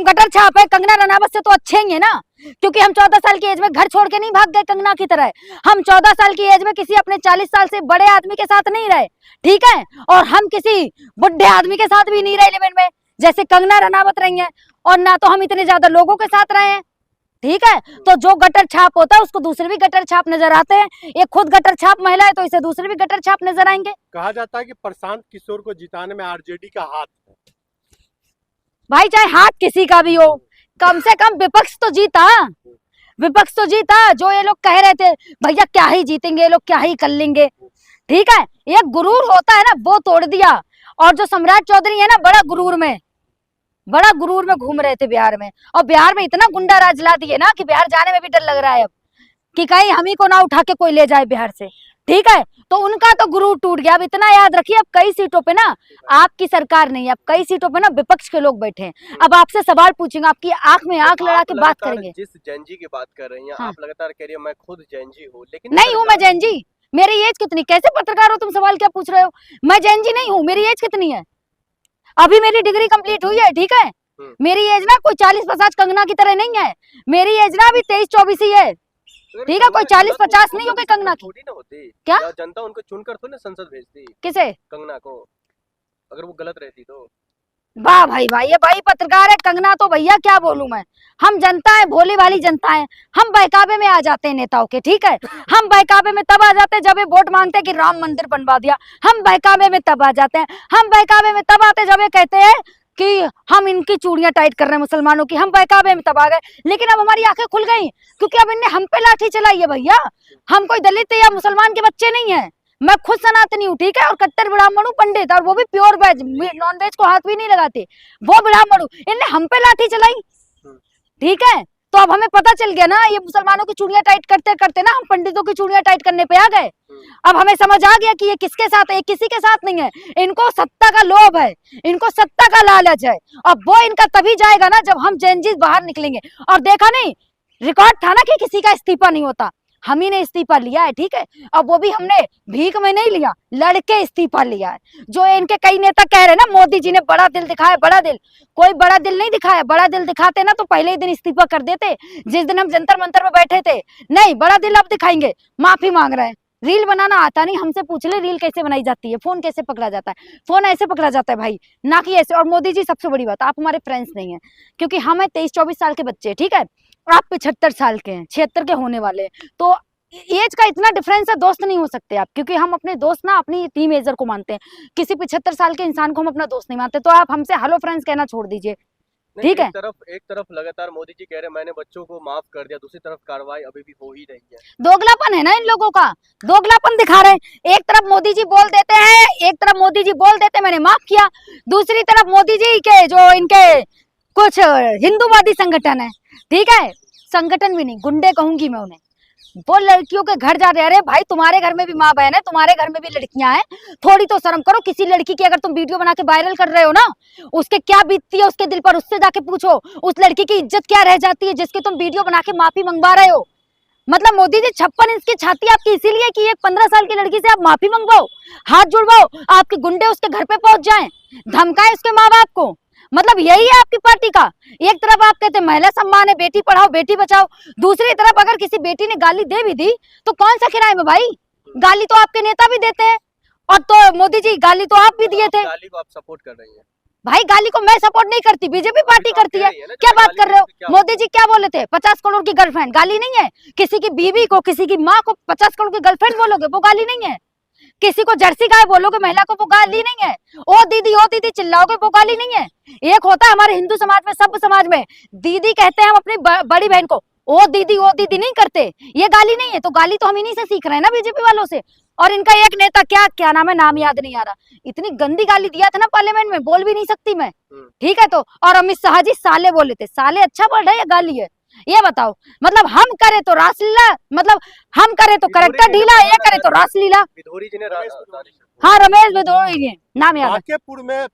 हम गटर छाप है, कंगना रनावत से तो अच्छे ही है ना, क्योंकि हम 14 साल की एज में घर छोड़ के नहीं भाग गए कंगना की तरह। हम 14 साल की एज में किसी अपने 40 साल से बड़े आदमी के साथ नहीं रहे, ठीक है, और हम किसी बुढ़े आदमी के साथ भी नहीं रहे लिविंग में जैसे कंगना रनावत रही है, और ना तो हम इतने ज्यादा लोगों के साथ रहे हैं, ठीक है। तो जो गटर छाप होता है उसको दूसरे भी गटर छाप नजर आते हैं, ये खुद गटर छाप महिला है तो इसे दूसरे भी गटर छाप नजर आएंगे। कहा जाता है कि प्रशांत किशोर को जिताने में आरजेडी का हाथ है। भाई चाहे हाथ किसी का भी हो, कम से कम विपक्ष तो जीता, विपक्ष तो जीता। जो ये लोग कह रहे थे भैया क्या ही जीतेंगे ये लोग, क्या ही कर लेंगे, ठीक है, ये गुरूर होता है ना वो तोड़ दिया। और जो सम्राट चौधरी है ना बड़ा गुरूर में घूम रहे थे बिहार में, और बिहार में इतना गुंडा राज ला दिए ना कि बिहार जाने में भी डर लग रहा है अब कि कहीं हम ही को ना उठा के कोई ले जाए बिहार से, ठीक है। तो उनका तो गुरूर टूट गया। अब इतना याद रखिए, अब कई सीटों पे ना आपकी सरकार नहीं, अब कई सीटों पे ना विपक्ष के लोग बैठे हैं। अब आपसे सवाल पूछेंगे, आपकी आंख में आंख लड़ा के बात करेंगे। जिस जैनजी की बात कर रही हैं, हाँ। आप लगातार कह रही है मैं खुद जैनजी हूँ, लेकिन नहीं हूँ मैं जैनजी। मेरी एज कितनी, कैसे पत्रकार हो तुम, सवाल क्या पूछ रहे हो? मैं जैनजी नहीं हूँ। मेरी एज कितनी है? अभी मेरी डिग्री कंप्लीट हुई है, ठीक है। मेरी एज ना कोई 40-50 कंगना की तरह नहीं है, मेरी एज ना अभी 23-24 ही है, ठीक है। कोई 40-50 नहीं हो गई कंगना की। थोड़ी ना होती क्या जनता उनको चुनकर तो ना संसद भेजती? किसे? कंगना को, अगर वो गलत रहती तो। वाह भाई भाई, ये भाई पत्रकार है, कंगना तो भैया क्या बोलूं मैं। हम जनता है, भोली भाली जनता है, हम बहकावे में आ जाते हैं नेताओं के, ठीक है। हम बहकावे में तब आ जाते हैं जब ये वोट मांगते हैं कि राम मंदिर बनवा दिया, हम बहकावे में तब आ जाते हैं। हम बहकावे में तब आते जब ये कहते हैं कि हम इनकी चूड़ियां टाइट कर रहे हैं मुसलमानों की, हम बहकावे में तब आ गए। लेकिन अब हमारी आंखें खुल गई, क्योंकि अब इनने हम पे लाठी चलाई है भैया। हम कोई दलित या मुसलमान के बच्चे नहीं है, मैं खुद सनातनी हूँ, ठीक है, और कट्टर ब्राह्मण हूँ, पंडित, और वो भी प्योर वेज, नॉन वेज को हाथ भी नहीं लगाते, वो ब्राह्मण हूँ। इनने हम पे लाठी चलाई, ठीक है। तो अब हमें पता चल गया ना, ये मुसलमानों की चूड़ियां टाइट करते करते ना हम पंडितों की चूड़ियां टाइट करने पे आ गए। अब हमें समझ आ गया कि ये किसके साथ है, ये किसी के साथ नहीं है। इनको सत्ता का लोभ है, इनको सत्ता का लालच है, और वो इनका तभी जाएगा ना जब हम जैनजी बाहर निकलेंगे। और देखा नहीं, रिकॉर्ड था ना कि किसी का इस्तीफा नहीं होता, हम ही ने इस्तीफा लिया है, ठीक है। अब वो भी हमने भीख में नहीं लिया, लड़के इस्तीफा लिया है। जो इनके कई नेता कह रहे हैं ना मोदी जी ने बड़ा दिल दिखाया, बड़ा दिल, कोई बड़ा दिल नहीं दिखाया। बड़ा दिल दिखाते ना तो पहले ही दिन इस्तीफा कर देते, जिस दिन हम जंतर मंतर में बैठे थे। नहीं, बड़ा दिल अब दिखाएंगे, माफी मांग रहे हैं। रील बनाना आता नहीं, हमसे पूछ ले रील कैसे बनाई जाती है, फोन कैसे पकड़ा जाता है। फोन ऐसे पकड़ा जाता है भाई, ना कि ऐसे। और मोदी जी सबसे बड़ी बात, आप हमारे फ्रेंड्स नहीं है, क्योंकि हम 23-24 साल के बच्चे, ठीक है, आप 75 साल के हैं, 76 के होने वाले हैं। तो एज का इतना डिफरेंस है, दोस्त नहीं हो सकते आप, क्योंकि हम अपने दोस्त ना अपनी टीम एजर को मानते हैं, किसी 75 साल के इंसान को हम अपना दोस्त नहीं मानते। तो आप हमसे हेलो फ्रेंड्स कहना छोड़ दीजिए, ठीक है। एक तरफ लगातार मोदी जी कह रहे हैं मैंने बच्चों को माफ कर दिया, दूसरी तरफ कार्रवाई अभी भी हो ही रही है। दोगलापन है ना इन लोगों का, दोगलापन दिखा रहे हैं। एक तरफ मोदी जी बोल देते हैं, एक तरफ मोदी जी बोल देते मैंने माफ किया, दूसरी तरफ मोदी जी के जो इनके कुछ हिंदूवादी संगठन है, ठीक है, संगठन भी नहीं, गुंडे कहूंगी मैं उन्हें, वो लड़कियों के घर जा रहे। अरे भाई तुम्हारे घर में भी माँ बहन है, तुम्हारे घर में भी लड़कियां हैं, थोड़ी तो शर्म करो। किसी लड़की की अगर तुम वीडियो बना के वायरल कर रहे हो ना, उसके क्या बीतती है उसके दिल पर, उससे जाके पूछो उस लड़की की इज्जत क्या रह जाती है जिसकी तुम वीडियो बना के माफी मंगवा रहे हो। मतलब मोदी जी 56 इंच की छाती आपकी इसीलिए कि एक 15 साल की लड़की से आप माफी मंगवाओ, हाथ जुड़वाओ, आपके गुंडे उसके घर पे पहुंच जाएं, धमकाएं उसके माँ बाप को। मतलब यही है आपकी पार्टी का। एक तरफ आप कहते महिला सम्मान है, बेटी पढ़ाओ बेटी बचाओ, दूसरी तरफ अगर किसी बेटी ने गाली दे भी दी तो कौन सा किराए में भाई, गाली तो आपके नेता भी देते हैं, और तो मोदी जी गाली तो आप भी दिए थे। गाली को आप सपोर्ट कर रही हैं भाई, गाली को मैं सपोर्ट नहीं करती, बीजेपी पार्टी करती है। क्या बात कर रहे हो? मोदी जी क्या बोले थे, 50 करोड़ की गर्लफ्रेंड, गाली नहीं है। किसी की बीवी को, किसी की माँ को 50 करोड़ की गर्लफ्रेंड बोलोगे, वो गाली नहीं है। किसी को जर्सी गाय बोलोगे महिला को, वो गाली नहीं है। ओ दीदी चिल्लाओगे, वो गाली नहीं है। एक होता है हमारे हिंदू समाज में, सब समाज में दीदी कहते हैं हम अपनी बड़ी बहन को, ओ दीदी नहीं करते, ये गाली नहीं है। तो गाली तो हम इन्हीं से सीख रहे हैं ना, बीजेपी वालों से। और इनका एक नेता क्या नाम है, नाम याद नहीं आ रहा, इतनी गंदी गाली दिया था ना पार्लियामेंट में, बोल भी नहीं सकती मैं, ठीक है। तो और अमित शाह जी साले बोले थे, साले अच्छा वर्ड है या गाली है, ये बताओ। मतलब हम करे तो रासलीला, मतलब हम करे तो करेक्टर ढीला, ये करे तो रासलीला। हाँ, रमेश भिदोरी जी नाम याद है। बांकेपुर में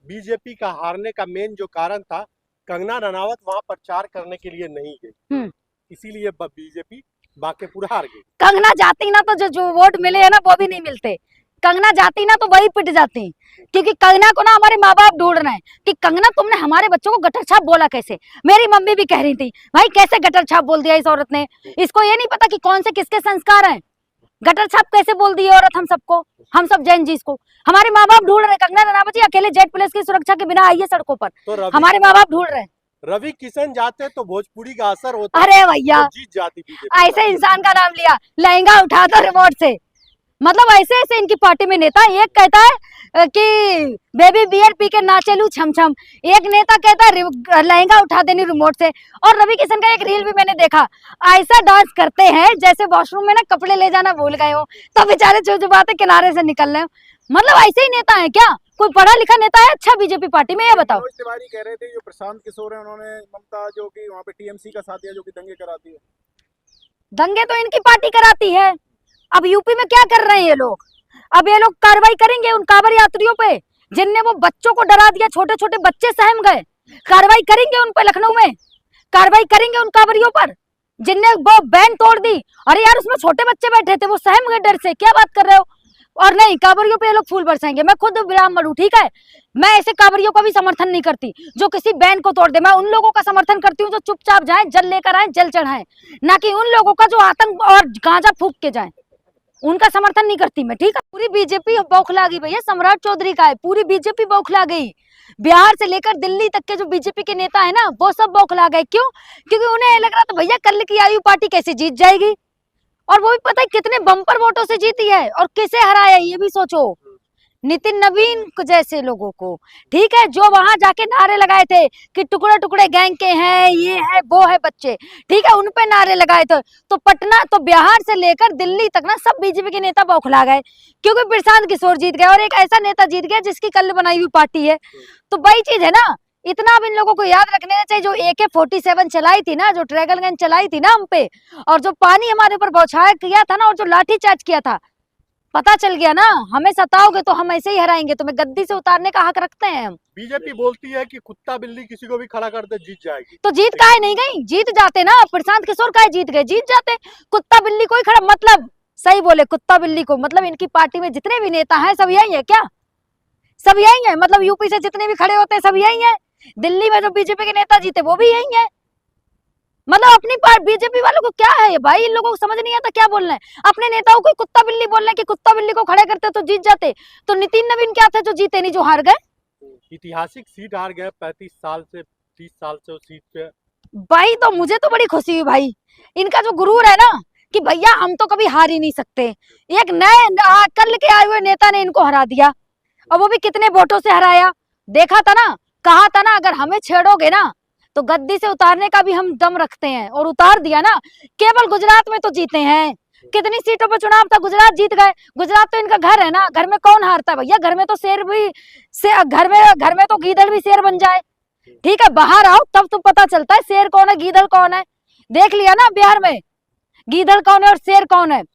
बीजेपी का हारने का मेन जो कारण था, कंगना रनावत वहां प्रचार करने के लिए नहीं गई, इसीलिए बीजेपी बांकेपुर हार गई। कंगना जाती ना तो जो वोट मिले है ना वो भी नहीं मिलते, कंगना जाती ना तो वही पिट जाती, क्योंकि कंगना को ना हमारे माँ बाप ढूंढ रहे हैं कि कंगना तुमने हमारे बच्चों को गटर छाप बोला कैसे। मेरी मम्मी भी कह रही थी भाई कैसे गटर छाप बोल दिया इस औरत ने, इसको ये नहीं पता कि कौन से किसके संस्कार हैं, गटर छाप कैसे बोल दी औरत हम सबको, हम सब जैन जी को। हमारे माँ बाप ढूंढ रहे, कंगना रनावत जी अकेले जेड प्लस की सुरक्षा के बिना आई है सड़कों पर, तो हमारे माँ बाप ढूंढ रहे हैं। रवि किशन जाते तो भोजपुरी का असर होता, अरे भैया तो जीत जाती बीजेपी। ऐसे इंसान का नाम लिया, लहंगा उठा दो रिमोट से, मतलब ऐसे ऐसे इनकी पार्टी में नेता, एक कहता है कि बेबी बियर पी के नाचे लू छम छम, एक नेता कहता है लहंगा उठा देनी रिमोट से। और रवि किशन का एक रील भी मैंने देखा, ऐसा डांस करते हैं जैसे वॉशरूम में ना कपड़े ले जाना भूल गए हो, तो बेचारे चुचुपाते किनारे से निकल रहे हो। मतलब ऐसे ही नेता है क्या, कोई पढ़ा लिखा नेता है अच्छा बीजेपी पार्टी में, ये बताओ। मनोज तिवारी कह रहे थे जो प्रशांत किशोर है उन्होंने ममता जो कि वहाँ पे टीएमसी का साथ दिया जो कि दंगे कराती है। दंगे तो इनकी पार्टी कराती है। अब यूपी में क्या कर रहे हैं ये लोग, अब ये लोग कार्रवाई करेंगे उन कांवड़ यात्रियों पे जिनने वो बच्चों को डरा दिया, छोटे छोटे बच्चे सहम गए, कार्रवाई करेंगे उन पे, लखनऊ में कार्रवाई करेंगे उन कांवड़ियों पर जिनने वो बैन तोड़ दी। अरे यार उसमें छोटे बच्चे बैठे थे, वो सहम गए डर से, क्या बात कर रहे हो। और नहीं, कांवड़ियों पे ये लोग फूल बरसाएंगे। मैं खुद ब्राह्मण हूँ, ठीक है, मैं ऐसे कांवड़ियों का भी समर्थन नहीं करती जो किसी बैन को तोड़ दे। मैं उन लोगों का समर्थन करती हूँ जो चुपचाप जाएं, जल लेकर आए, जल चढ़ाएं, ना कि उन लोगों का जो आतंक और गांजा फूक के जाएं, उनका समर्थन नहीं करती मैं, ठीक है। पूरी बीजेपी बौखला गई भैया, सम्राट चौधरी का है, पूरी बीजेपी बौखला गई। बिहार से लेकर दिल्ली तक के जो बीजेपी के नेता है ना, वो सब बौखला गए। क्यों? क्योंकि उन्हें लग रहा था भैया कल की आयु पार्टी कैसे जीत जाएगी, और वो भी पता है कितने बम्पर वोटों से जीती है और किसे हराया, ये भी सोचो, नितिन नवीन जैसे लोगों को, ठीक है, जो वहां जाके नारे लगाए थे कि टुकड़े टुकड़े गैंग के हैं, ये है वो है बच्चे, ठीक है, उन पे नारे लगाए थे। तो पटना तो बिहार से लेकर दिल्ली तक ना सब बीजेपी के नेता बौखला गए, क्योंकि प्रशांत किशोर जीत गए और एक ऐसा नेता जीत गया जिसकी कल बनाई हुई पार्टी है। तो वही चीज है ना, इतना अब इन लोगों को याद रखने चाहिए, जो AK-47 चलाई थी ना, जो ड्रैगन गन चलाई थी ना हम पे, और जो पानी हमारे ऊपर बौछार किया था ना, और जो लाठी चार्ज किया था, पता चल गया ना, हमें सताओगे तो हम ऐसे ही हराएंगे, तुम्हें गद्दी से उतारने का हक रखते हैं हम। बीजेपी बोलती है कि कुत्ता बिल्ली किसी को भी खड़ा कर दे जीत जाएगी, तो जीत काहे नहीं गई, जीत जाते ना, प्रशांत किशोर काहे जीत गए, जीत जाते। कुत्ता बिल्ली कोई खड़ा, मतलब सही बोले, कुत्ता बिल्ली को मतलब इनकी पार्टी में जितने भी नेता हैं सब यही है क्या, सब यही है, मतलब यूपी से जितने भी खड़े होते हैं सब यही है, दिल्ली में जो बीजेपी के नेता जीते वो भी यही है। मतलब अपनी बीजेपी वालों को क्या है भाई, इन लोगों को समझ नहीं आता क्या बोलना है। अपने नेताओं को कुत्ता बिल्ली बोल रहे हैं कि कुत्ता बिल्ली को खड़े करते तो जीत जाते, तो नितिन नवीन क्या थे जो जीते नहीं, जो हार गए। ऐतिहासिक सीट हार गए, 35 साल से 30 साल से उस सीट पे। भाई तो मुझे तो बड़ी खुशी हुई भाई, इनका जो गुरूर है ना कि भैया हम तो कभी हार ही नहीं सकते, एक नए कल के आए हुए नेता ने इनको हरा दिया, और वो भी कितने वोटों से हराया। देखा था ना, कहा था ना, अगर हमें छेड़ोगे ना तो गद्दी से उतारने का भी हम दम रखते हैं, और उतार दिया ना। केवल गुजरात में तो जीते हैं, कितनी सीटों पर चुनाव था, गुजरात जीत गए। गुजरात तो इनका घर है ना, घर में कौन हारता है भैया, घर में तो शेर भी घर में तो गीदड़ भी शेर बन जाए, ठीक है, बाहर आओ तब तो पता चलता है शेर कौन है गीदड़ कौन है। देख लिया ना बिहार में गीदड़ कौन है और शेर कौन है।